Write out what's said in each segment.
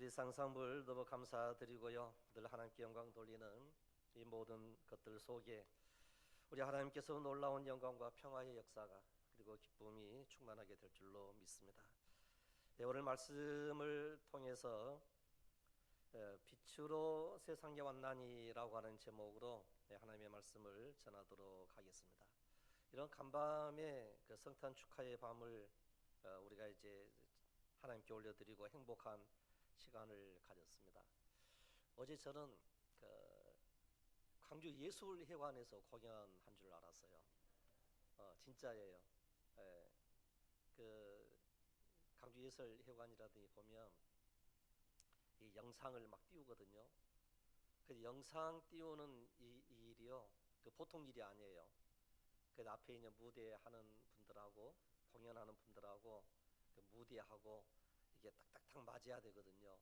우리 상상물 너무 감사드리고요. 늘 하나님께 영광 돌리는 이 모든 것들 속에 우리 하나님께서 놀라운 영광과 평화의 역사가 그리고 기쁨이 충만하게 될 줄로 믿습니다. 오늘 말씀을 통해서 빛으로 세상에 왔나니라고 하는 제목으로 하나님의 말씀을 전하도록 하겠습니다. 이런 간밤의 그 성탄 축하의 밤을 우리가 이제 하나님께 올려드리고 행복한 시간을 가졌습니다. 어제 저는 그 광주 예술회관에서 공연한 줄 알았어요. 진짜예요. 예, 그 광주 예술회관이라든지 보면 이 영상을 막 띄우거든요. 그 영상 띄우는 이 일이요, 그 보통 일이 아니에요. 그 앞에 있는 무대 하는 분들하고 공연하는 분들하고 그 무대하고 이게 딱딱딱 맞아야 되거든요.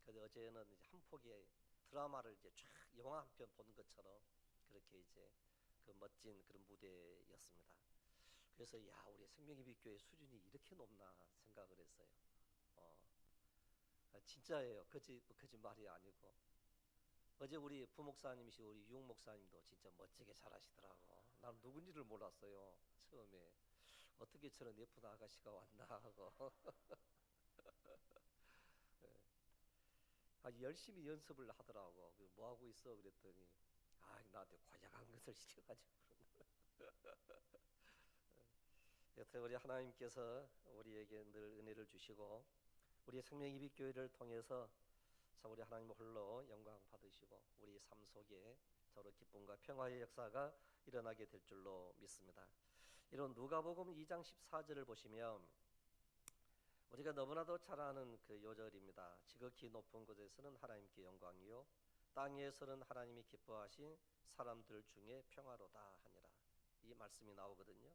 그런데 어제는 이제 한 폭의 드라마를 이제 쫙 영화 한 편 보는 것처럼 그렇게 이제 그 멋진 그런 무대였습니다. 그래서 야, 우리 생명의빛교회 수준이 이렇게 높나 생각을 했어요. 진짜예요. 거짓말이 아니고. 어제 우리 부목사님이시고 우리 유목사님도 진짜 멋지게 잘하시더라고. 난 누군지를 몰랐어요. 처음에 어떻게 저런 예쁜 아가씨가 왔나 하고. 아주 열심히 연습을 하더라고. 뭐 하고 있어? 그랬더니 나한테 과장한 것을 시켜가지고 여튼 우리 하나님께서 우리에게 늘 은혜를 주시고 우리 생명이빛교회를 통해서 참 우리 하나님 홀로 영광 받으시고 우리 삶 속에 저로 기쁨과 평화의 역사가 일어나게 될 줄로 믿습니다. 이런 누가복음 2장 14절을 보시면 우리가 너무나도 잘 아는 그 요절입니다. 지극히 높은 곳에서는 하나님께 영광이요 땅에서는 하나님이 기뻐하신 사람들 중에 평화로다 하니라. 이 말씀이 나오거든요.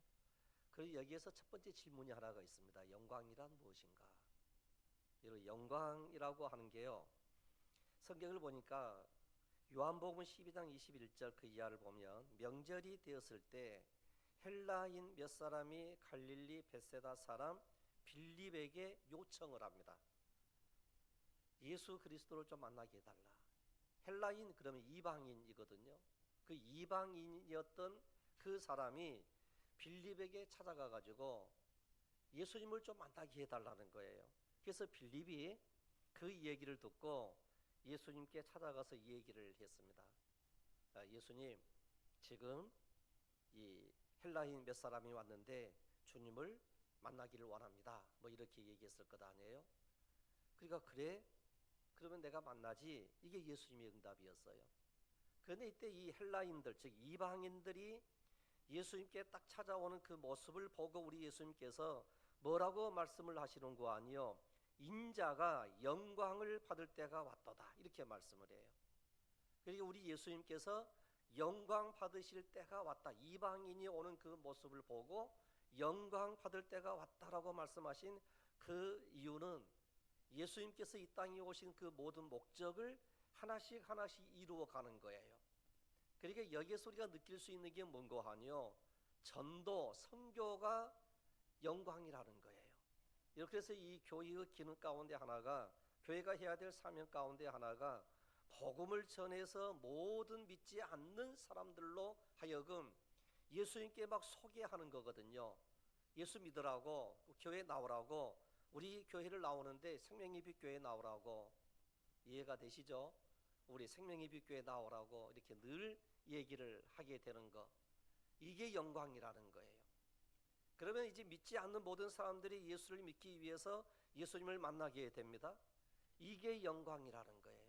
그리고 여기에서 첫 번째 질문이 하나가 있습니다. 영광이란 무엇인가? 이런 영광이라고 하는 게요, 성경을 보니까 요한복음 12장 21절 그 이하를 보면 명절이 되었을 때 헬라인 몇 사람이 갈릴리 벳세다 사람 빌립에게 요청을 합니다. 예수 그리스도를 좀 만나게 해달라. 헬라인 그러면 이방인이거든요. 그 이방인이었던 그 사람이 빌립에게 찾아가 가지고 예수님을 좀 만나게 해달라는 거예요. 그래서 빌립이 그 얘기를 듣고 예수님께 찾아가서 이 얘기를 했습니다. 예수님, 지금 이 헬라인 몇 사람이 왔는데 주님을 만나기를 원합니다. 뭐 이렇게 얘기했을 것 아니에요. 그러니까 그래? 그러면 내가 만나지. 이게 예수님의 응답이었어요. 그런데 이때 이 헬라인들, 즉 이방인들이 예수님께 딱 찾아오는 그 모습을 보고 우리 예수님께서 뭐라고 말씀을 하시는 거 아니요? 인자가 영광을 받을 때가 왔도다. 이렇게 말씀을 해요. 그리고 우리 예수님께서 영광 받으실 때가 왔다. 이방인이 오는 그 모습을 보고 영광 받을 때가 왔다라고 말씀하신 그 이유는 예수님께서 이 땅에 오신 그 모든 목적을 하나씩 하나씩 이루어 가는 거예요. 그러니까 여기에서 우리가 느낄 수 있는 게 뭔고 하니요, 전도, 선교가 영광이라는 거예요. 그래서 이 교회의 기능 가운데 하나가, 교회가 해야 될 사명 가운데 하나가 복음을 전해서 모든 믿지 않는 사람들로 하여금 예수님께 막 소개하는 거거든요. 예수 믿으라고, 교회 나오라고, 우리 교회를 나오는데 생명의빛교회 나오라고. 이해가 되시죠? 우리 생명의빛교회 나오라고 이렇게 늘 얘기를 하게 되는 거, 이게 영광이라는 거예요. 그러면 이제 믿지 않는 모든 사람들이 예수를 믿기 위해서 예수님을 만나게 됩니다. 이게 영광이라는 거예요.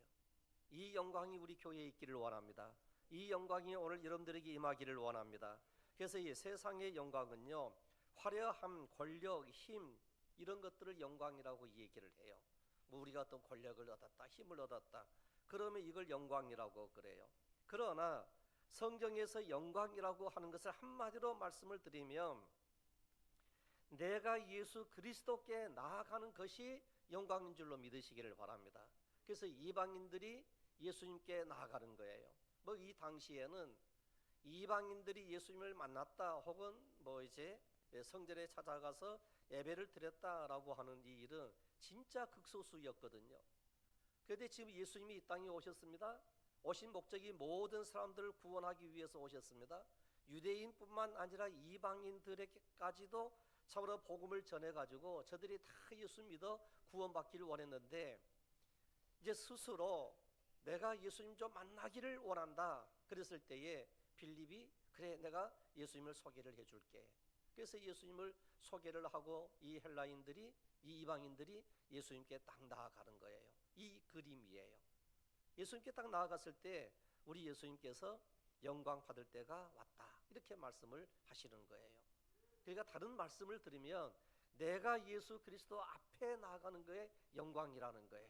이 영광이 우리 교회에 있기를 원합니다. 이 영광이 오늘 여러분들에게 임하기를 원합니다. 그래서 이 세상의 영광은요, 화려함, 권력, 힘, 이런 것들을 영광이라고 얘기를 해요. 뭐 우리가 어떤 권력을 얻었다, 힘을 얻었다, 그러면 이걸 영광이라고 그래요. 그러나 성경에서 영광이라고 하는 것을 한마디로 말씀을 드리면 내가 예수 그리스도께 나아가는 것이 영광인 줄로 믿으시기를 바랍니다. 그래서 이방인들이 예수님께 나아가는 거예요. 뭐 이 당시에는 이방인들이 예수님을 만났다 혹은 뭐 이제 성전에 찾아가서 예배를 드렸다라고 하는 이 일은 진짜 극소수였거든요. 그런데 지금 예수님이 이 땅에 오셨습니다. 오신 목적이 모든 사람들을 구원하기 위해서 오셨습니다. 유대인뿐만 아니라 이방인들에게까지도 참으로 복음을 전해가지고 저들이 다 예수 믿어 구원받기를 원했는데, 이제 스스로 내가 예수님 좀 만나기를 원한다 그랬을 때에 빌립이 그래 내가 예수님을 소개를 해줄게. 그래서 예수님을 소개를 하고 이 헬라인들이, 이 이방인들이 예수님께 딱 나아가는 거예요. 이 그림이에요. 예수님께 딱 나아갔을 때 우리 예수님께서 영광 받을 때가 왔다 이렇게 말씀을 하시는 거예요. 그러니까 다른 말씀을 들으면 내가 예수 그리스도 앞에 나아가는 거에 영광이라는 거예요.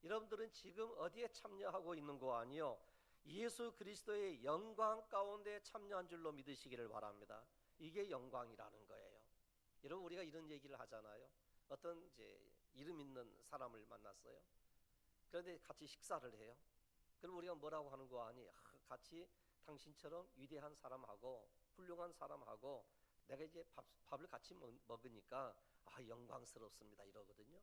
여러분들은 지금 어디에 참여하고 있는 거 아니요? 예수 그리스도의 영광 가운데 참여한 줄로 믿으시기를 바랍니다. 이게 영광이라는 거예요. 여러분 우리가 이런 얘기를 하잖아요. 어떤 이제 이름 있는 사람을 만났어요. 그런데 같이 식사를 해요. 그럼 우리가 뭐라고 하는 거 아니? 같이 당신처럼 위대한 사람하고 훌륭한 사람하고 내가 이제 밥을 같이 먹으니까 영광스럽습니다 이러거든요.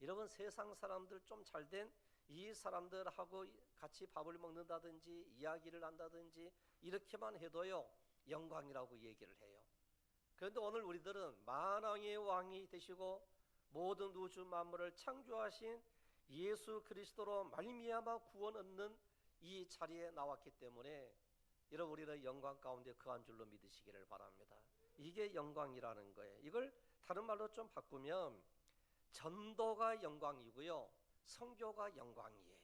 여러분 세상 사람들 좀 잘된 이 사람들하고 같이 밥을 먹는다든지 이야기를 한다든지 이렇게만 해도요 영광이라고 얘기를 해요. 그런데 오늘 우리들은 만왕의 왕이 되시고 모든 우주 만물을 창조하신 예수 그리스도로 말미암아 구원 얻는 이 자리에 나왔기 때문에 여러분 우리는 영광 가운데 거한 줄로 믿으시기를 바랍니다. 이게 영광이라는 거예요. 이걸 다른 말로 좀 바꾸면 전도가 영광이고요 선교가 영광이에요.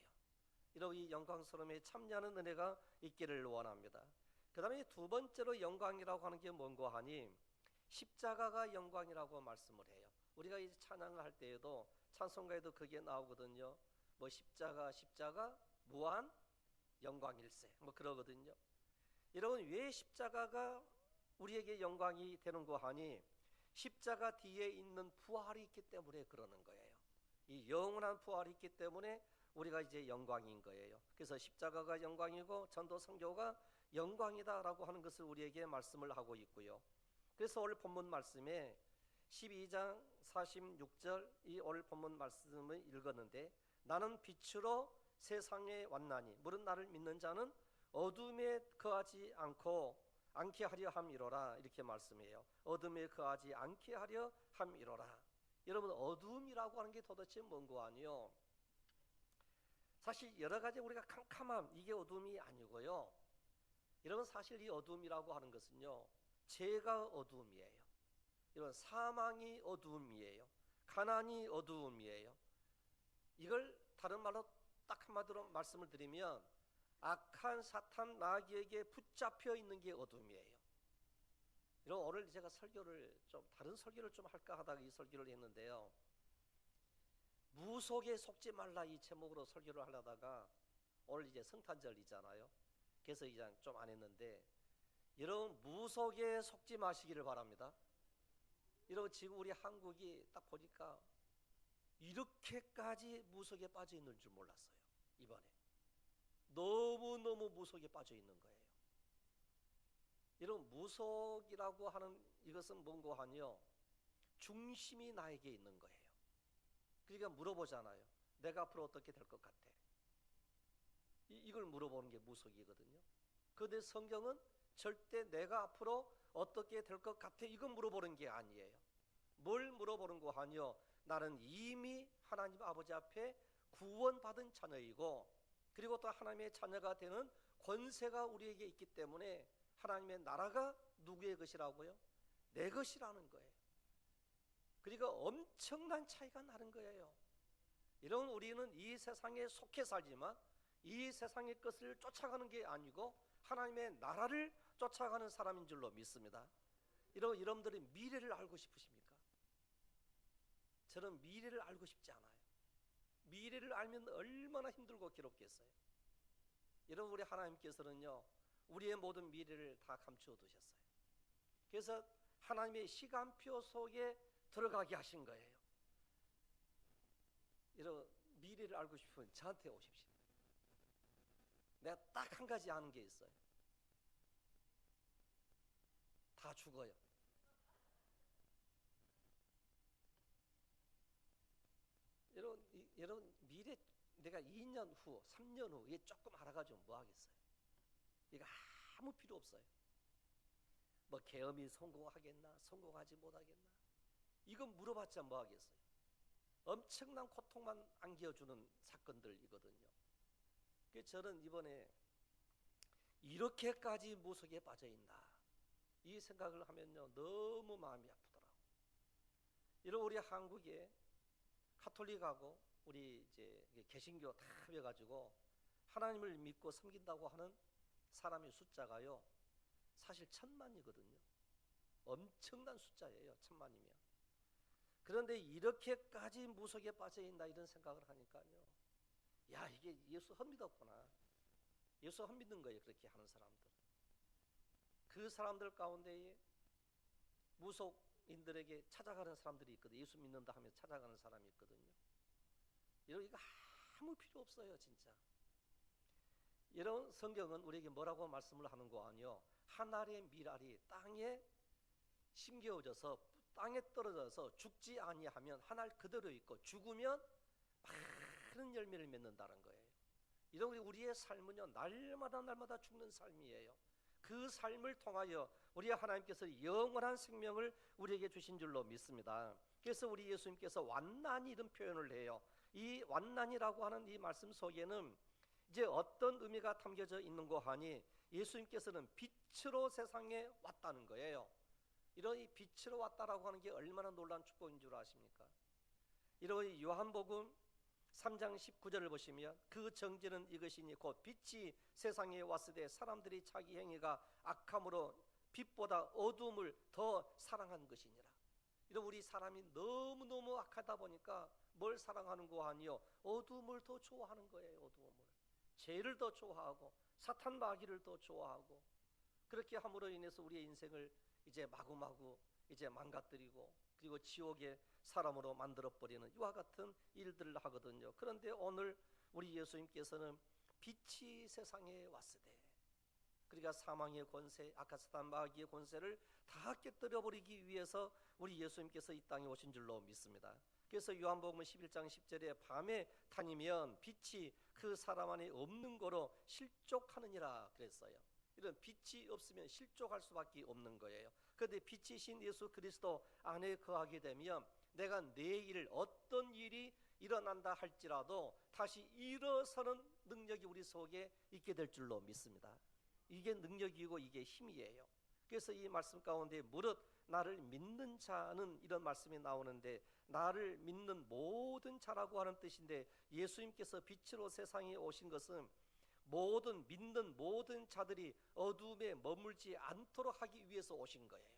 여러분 이 영광스러움에 참여하는 은혜가 있기를 원합니다. 그 다음에 두 번째로 영광이라고 하는 게 뭔고 하니 십자가가 영광이라고 말씀을 해요. 우리가 이제 찬양을 할 때에도 찬송가에도 그게 나오거든요. 뭐 십자가 무한 영광일세 뭐 그러거든요. 여러분 왜 십자가가 우리에게 영광이 되는 거 하니 십자가 뒤에 있는 부활이 있기 때문에 그러는 거예요. 이 영원한 부활이 있기 때문에 우리가 이제 영광인 거예요. 그래서 십자가가 영광이고 전도 선교가 영광이다라고 하는 것을 우리에게 말씀을 하고 있고요. 그래서 오늘 본문 말씀에 12장 46절 이 오늘 본문 말씀을 읽었는데 나는 빛으로 세상에 왔나니 물은 나를 믿는 자는 어둠에 거하지 않게 하려 함이로라 이렇게 말씀해요. 어둠에 거하지 않게 하려 함이로라. 여러분 어둠이라고 하는 게 도대체 뭔고 아니요? 사실 여러 가지 우리가 캄캄함 이게 어둠이 아니고요. 여러분 사실 이 어둠이라고 하는 것은요 죄가 어둠이에요. 이런 사망이 어둠이에요. 가난이 어둠이에요. 이걸 다른 말로 딱 한마디로 말씀을 드리면 악한 사탄 마귀에게 붙잡혀 있는 게 어둠이에요. 여러분 오늘 제가 설교를 좀 다른 설교를 좀 할까 하다가 이 설교를 했는데요. 무속에 속지 말라 이 제목으로 설교를 하려다가 오늘 이제 성탄절이잖아요. 그래서 이제 좀 안 했는데 여러분 무속에 속지 마시기를 바랍니다. 여러분 지금 우리 한국이 딱 보니까 이렇게까지 무속에 빠져 있는 줄 몰랐어요. 이번에 너무너무 무속에 빠져 있는 거예요. 여러분 무속이라고 하는 이것은 뭔고 하니요 중심이 나에게 있는 거예요. 그러니까 물어보잖아요. 내가 앞으로 어떻게 될 것 같아? 이걸 물어보는 게 무속이거든요. 그런데 성경은 절대 내가 앞으로 어떻게 될 것 같아 이건 물어보는 게 아니에요. 뭘 물어보는 거 하니요 나는 이미 하나님 아버지 앞에 구원받은 자녀이고 그리고 또 하나님의 자녀가 되는 권세가 우리에게 있기 때문에 하나님의 나라가 누구의 것이라고요? 내 것이라는 거예요. 그러니까 엄청난 차이가 나는 거예요. 이런 우리는 이 세상에 속해 살지만 이 세상의 것을 쫓아가는 게 아니고 하나님의 나라를 쫓아가는 사람인 줄로 믿습니다. 여러분들이 미래를 알고 싶으십니까? 저는 미래를 알고 싶지 않아요. 미래를 알면 얼마나 힘들고 괴롭겠어요. 여러분 우리 하나님께서는요 우리의 모든 미래를 다 감추어 두셨어요. 그래서 하나님의 시간표 속에 들어가게 하신 거예요. 여러분 미래를 알고 싶으면 저한테 오십시오. 내가 딱 한 가지 아는 게 있어요. 다 죽어요. 여러분 미래 내가 2년 후, 3년 후 이게 조금 알아가지고 뭐 하겠어요? 이거 아무 필요 없어요. 뭐 계엄이 성공하겠나, 성공하지 못하겠나, 이건 물어봤자 뭐 하겠어요? 엄청난 고통만 안겨주는 사건들이거든요. 그래서 저는 이번에 이렇게까지 무속에 빠져 있나 이 생각을 하면요 너무 마음이 아프더라고. 이런 우리 한국에 카톨릭하고 우리 이제 개신교 다 합해가지고 하나님을 믿고 섬긴다고 하는 사람의 숫자가요 사실 1000만이거든요. 엄청난 숫자예요. 1000만이면. 그런데 이렇게까지 무속에 빠져 있나 이런 생각을 하니까요, 야 이게 예수 헛믿었구나. 예수 헛믿는 거예요. 그렇게 하는 사람들. 그 사람들 가운데에 무속인들에게 찾아가는 사람들이 있거든요. 예수 믿는다 하면 찾아가는 사람이 있거든요. 이거 아무 필요 없어요. 진짜. 이런 성경은 우리에게 뭐라고 말씀을 하는 거 아니요, 하늘의 밀알이 땅에 심겨져서 땅에 떨어져서 죽지 아니하면 하늘 그대로 있고 죽으면 많은 열매를 맺는다는 거예요. 이런 우리의 삶은요 날마다 죽는 삶이에요. 그 삶을 통하여 우리 하나님께서 영원한 생명을 우리에게 주신 줄로 믿습니다. 그래서 우리 예수님께서 완난이 이런 표현을 해요. 이 완난이라고 하는 이 말씀 속에는 이제 어떤 의미가 담겨져 있는 거 하니, 예수님께서는 빛으로 세상에 왔다는 거예요. 이런 이 빛으로 왔다라고 하는 게 얼마나 놀라운 축복인 줄 아십니까? 이런 요한복음 3장 19절을 보시면 그 정죄는 이것이니 곧 빛이 세상에 왔을 때 사람들이 자기 행위가 악함으로 빛보다 어둠을 더 사랑한 것이니라. 이런 우리 사람이 너무너무 악하다 보니까 뭘 사랑하는 거 아니요, 어둠을 더 좋아하는 거예요. 어둠을, 죄를 더 좋아하고 사탄 마귀를 더 좋아하고, 그렇게 함으로 인해서 우리의 인생을 이제 마구마구 이제 망가뜨리고 그리고 지옥의 사람으로 만들어버리는 이와 같은 일들을 하거든요. 그런데 오늘 우리 예수님께서는 빛이 세상에 왔으되, 그러니까 사망의 권세, 아까 사탄 마귀의 권세를 다 깨뜨려버리기 위해서 우리 예수님께서 이 땅에 오신 줄로 믿습니다. 그래서 요한복음 11장 10절에 밤에 다니면 빛이 그 사람 안에 없는 거로 실족하느니라 그랬어요. 이런 빛이 없으면 실족할 수밖에 없는 거예요. 그런데 빛이신 예수 그리스도 안에 거하게 되면 내가 내일 어떤 일이 일어난다 할지라도 다시 일어서는 능력이 우리 속에 있게 될 줄로 믿습니다. 이게 능력이고 이게 힘이에요. 그래서 이 말씀 가운데 무릇 나를 믿는 자는 이런 말씀이 나오는데, 나를 믿는 모든 자라고 하는 뜻인데, 예수님께서 빛으로 세상에 오신 것은 믿는 모든 자들이 어둠에 머물지 않도록 하기 위해서 오신 거예요.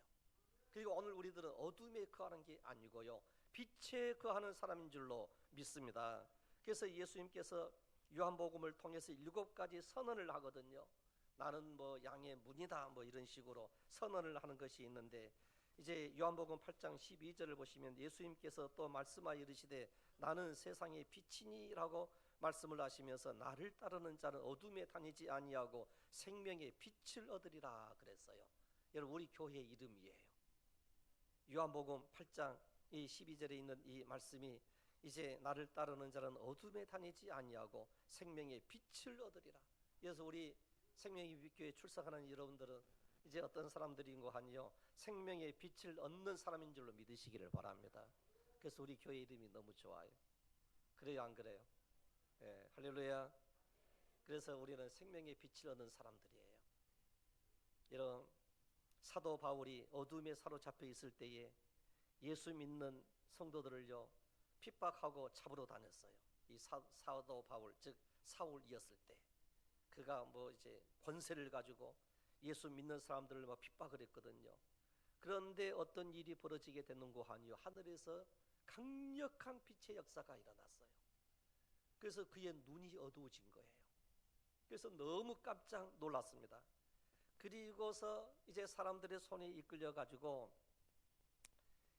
그리고 오늘 우리들은 어둠에 거하는 게 아니고요, 빛에 거하는 사람인 줄로 믿습니다. 그래서 예수님께서 요한복음을 통해서 7가지 선언을 하거든요. 나는 뭐 양의 문이다 뭐 이런 식으로 선언을 하는 것이 있는데, 이제 요한복음 8장 12절을 보시면 예수님께서 또 말씀하여 이르시되 나는 세상의 빛이니라고 말씀을 하시면서 나를 따르는 자는 어둠에 다니지 아니하고 생명의 빛을 얻으리라 그랬어요. 여러분, 우리 교회의 이름이에요. 요한복음 8장 이 12절에 있는 이 말씀이 이제 나를 따르는 자는 어둠에 다니지 아니하고 생명의 빛을 얻으리라. 그래서 우리 생명의 빛교회 출석하는 여러분들은 이제 어떤 사람들인 거 아니요, 생명의 빛을 얻는 사람인 줄로 믿으시기를 바랍니다. 그래서 우리 교회 이름이 너무 좋아요. 그래요, 안 그래요? 예, 할렐루야. 그래서 우리는 생명의 빛을 얻는 사람들이에요. 이런 사도 바울이 어둠에 사로잡혀 있을 때에 예수 믿는 성도들을요 핍박하고 잡으러 다녔어요. 이 사도 바울, 즉 사울이었을 때 그가 뭐 이제 권세를 가지고 예수 믿는 사람들을 막 핍박을 했거든요. 그런데 어떤 일이 벌어지게 됐는고 하니요, 하늘에서 강력한 빛의 역사가 일어났어요. 그래서 그의 눈이 어두워진 거예요. 그래서 너무 깜짝 놀랐습니다. 그리고서 이제 사람들의 손에 이끌려 가지고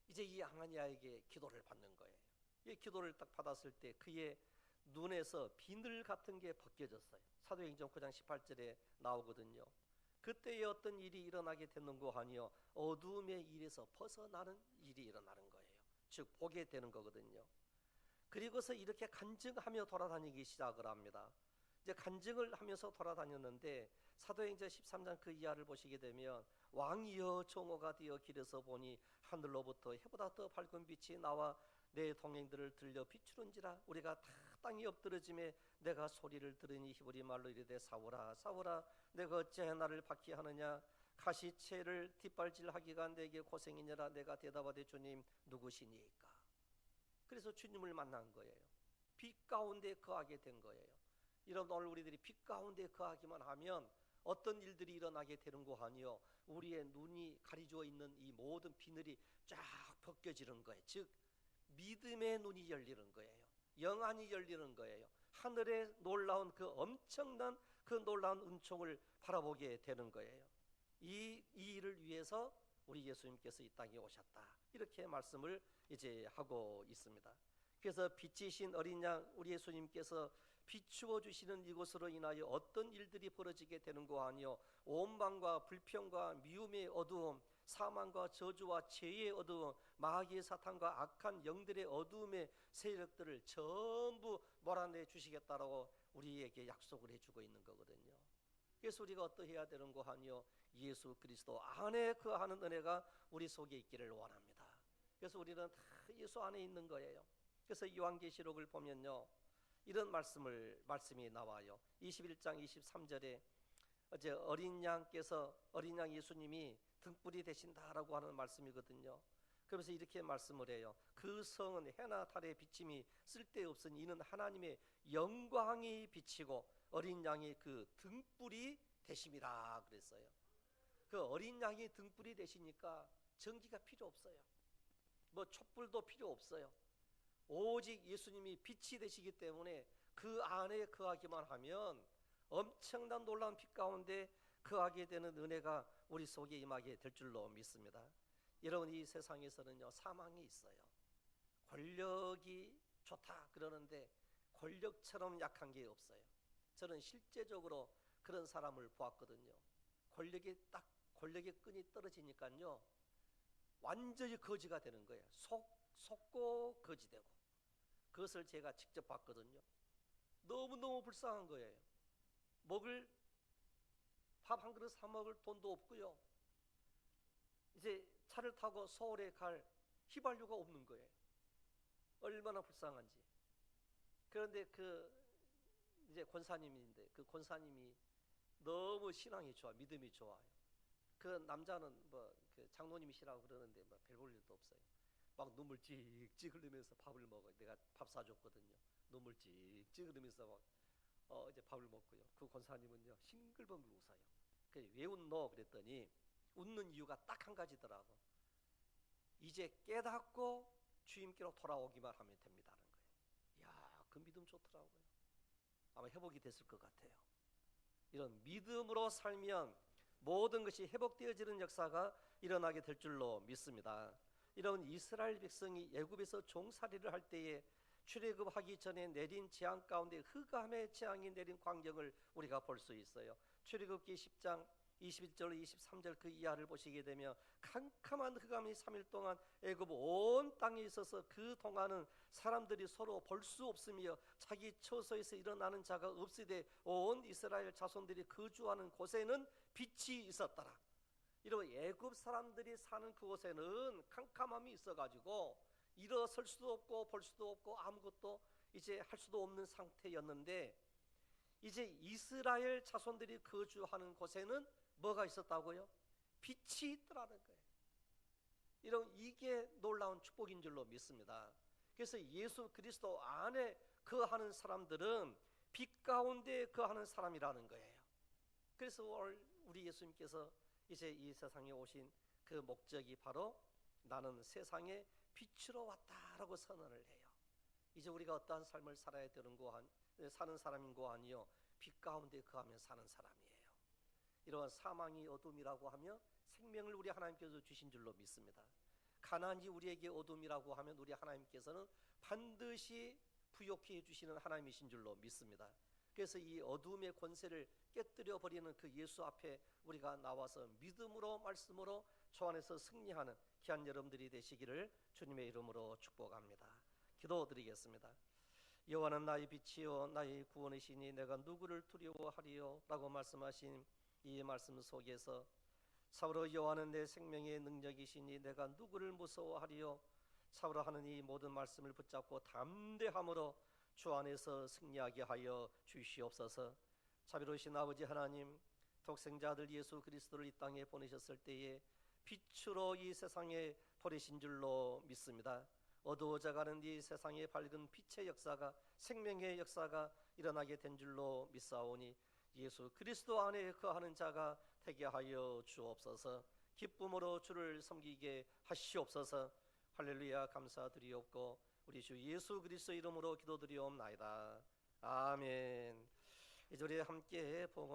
이제 이 아나니아에게 기도를 받는 거예요. 이 기도를 딱 받았을 때 그의 눈에서 비늘 같은 게 벗겨졌어요. 사도행전 9장 18절에 나오거든요. 그때에 어떤 일이 일어나게 됐는고 하니요, 어둠의 일에서 벗어나는 일이 일어나는 거예요. 즉 보게 되는 거거든요. 그리고서 이렇게 간증하며 돌아다니기 시작을 합니다. 이제 간증을 하면서 돌아다녔는데 사도행전 13장 그 이하를 보시게 되면 왕이여 종호가 되어 길에서 보니 하늘로부터 해보다 더 밝은 빛이 나와 내 동행들을 들려 비추는지라. 우리가 다 땅이 엎드러짐에 내가 소리를 들으니 히브리 말로 이르되 사울아 사울아 내가 어찌하여 나를 박해하느냐. 가시채를 뒷발질하기가 내게 고생이니라. 내가 대답하되 주님 누구시니까. 그래서 주님을 만난 거예요. 빛 가운데 거하게 된 거예요. 이런 오늘 우리들이 빛 가운데 거하기만 하면 어떤 일들이 일어나게 되는 거 아니요. 우리의 눈이 가리져 있는 이 모든 비늘이 쫙 벗겨지는 거예요. 즉 믿음의 눈이 열리는 거예요. 영안이 열리는 거예요. 하늘의 놀라운 그 엄청난 그 놀라운 은총을 바라보게 되는 거예요. 이 일을 위해서 우리 예수님께서 이 땅에 오셨다. 이렇게 말씀을 이제 하고 있습니다. 그래서 빛이신 어린 양 우리 예수님께서 비추어 주시는 이곳으로 인하여 어떤 일들이 벌어지게 되는 거 아니요. 원망과 불평과 미움의 어두움, 사망과 저주와 죄의 어두움, 마귀의 사탄과 악한 영들의 어두움의 세력들을 전부 몰아내 주시겠다라고 우리에게 약속을 해주고 있는 거거든요. 그래서 우리가 어떠해야 되는 거 아니요. 예수 그리스도 안에 거하는 은혜가 우리 속에 있기를 원합니다. 그래서 우리는 다 예수 안에 있는 거예요. 그래서 요한계시록을 보면요. 이런 말씀이 나와요. 21장 23절에 어제 어린 양 예수님이 등불이 되신다라고 하는 말씀이거든요. 그러면서 이렇게 말씀을 해요. 그 성은 해나 달의 비침이 쓸데없으니 이는 하나님의 영광이 비치고 어린 양이 그 등불이 되심이라 그랬어요. 그 어린 양이 등불이 되시니까 전기가 필요 없어요. 뭐 촛불도 필요 없어요. 오직 예수님이 빛이 되시기 때문에 그 안에 거하기만 하면 엄청난 놀라운 빛 가운데 거하게 되는 은혜가 우리 속에 임하게 될 줄로 믿습니다. 여러분 이 세상에서는요 사망이 있어요. 권력이 좋다 그러는데 권력처럼 약한 게 없어요. 저는 실제적으로 그런 사람을 보았거든요. 권력의 끈이 떨어지니까요 완전히 거지가 되는 거예요. 속고 거지되고. 그것을 제가 직접 봤거든요. 너무너무 불쌍한 거예요. 밥 한 그릇 사 먹을 돈도 없고요. 이제 차를 타고 서울에 갈 휘발유가 없는 거예요. 얼마나 불쌍한지. 그런데 이제 권사님인데 그 권사님이 너무 신앙이 좋아, 믿음이 좋아요. 그 남자는 그 장로님이시라고 그러는데 별 볼 일도 없어요. 막 눈물 찍찍 흘리면서 밥을 먹어요. 내가 밥 사줬거든요. 눈물 찍찍 흘리면서 막 이제 밥을 먹고요. 그 권사님은요 싱글벙글 웃어요. 왜 웃노? 그랬더니 웃는 이유가 딱 한 가지더라고. 이제 깨닫고 주님께로 돌아오기만 하면 됩니다는 거예요. 이야, 그 믿음 좋더라고요. 아마 회복이 됐을 것 같아요. 이런 믿음으로 살면 모든 것이 회복되어지는 역사가 일어나게 될 줄로 믿습니다. 이런 이스라엘 백성이 애굽에서 종살이를 할 때에 출애굽하기 전에 내린 재앙 가운데 흑암의 재앙이 내린 광경을 우리가 볼 수 있어요. 출애굽기 10장 21절 23절 그 이하를 보시게 되면 캄캄한 흑암이 3일 동안 애굽 온 땅에 있어서 그 동안은 사람들이 서로 볼 수 없으며 자기 처소에서 일어나는 자가 없으되 온 이스라엘 자손들이 거주하는 곳에는 빛이 있었더라. 이런 애굽 사람들이 사는 그곳에는 캄캄함이 있어가지고 일어설 수도 없고 볼 수도 없고 아무것도 이제 할 수도 없는 상태였는데 이제 이스라엘 자손들이 거주하는 곳에는 뭐가 있었다고요? 빛이 있더라는 거예요. 이게 놀라운 축복인 줄로 믿습니다. 그래서 예수 그리스도 안에 거하는 사람들은 빛 가운데 거하는 사람이라는 거예요. 그래서 오늘 우리 예수님께서 이제 이 세상에 오신 그 목적이 바로 나는 세상에 빛으로 왔다라고 선언을 해요. 이제 우리가 어떠한 삶을 살아야 되는 사는 사람인 거 아니요. 빛 가운데 거하며 사는 사람이에요. 이러한 사망이 어둠이라고 하며 생명을 우리 하나님께서 주신 줄로 믿습니다. 가난이 우리에게 어둠이라고 하면 우리 하나님께서는 반드시 부욕해 주시는 하나님이신 줄로 믿습니다. 그래서 이 어둠의 권세를 깨뜨려 버리는 그 예수 앞에 우리가 나와서 믿음으로 말씀으로 주 안에서 승리하는 귀한 여러분들이 되시기를 주님의 이름으로 축복합니다. 기도드리겠습니다. 여호와는 나의 빛이요 나의 구원이시니 내가 누구를 두려워하리요 라고 말씀하신 이 말씀 속에서 참으로 여호와는 내 생명의 능력이시니 내가 누구를 무서워하리요, 참으로 하는 이 모든 말씀을 붙잡고 담대함으로 주 안에서 승리하게 하여 주시옵소서. 자비로우신 아버지 하나님, 독생자 아들 예수 그리스도를 이 땅에 보내셨을 때에 빛으로 이 세상에 보내신 줄로 믿습니다. 어두워져가는 이 세상의 밝은 빛의 역사가, 생명의 역사가 일어나게 된 줄로 믿사오니 예수 그리스도 안에 거하는 자가 되게 하여 주옵소서. 기쁨으로 주를 섬기게 하시옵소서. 할렐루야. 감사드리옵고 우리 주 예수 그리스도 이름으로 기도드리옵나이다. 아멘. 이 절에 함께 봉헌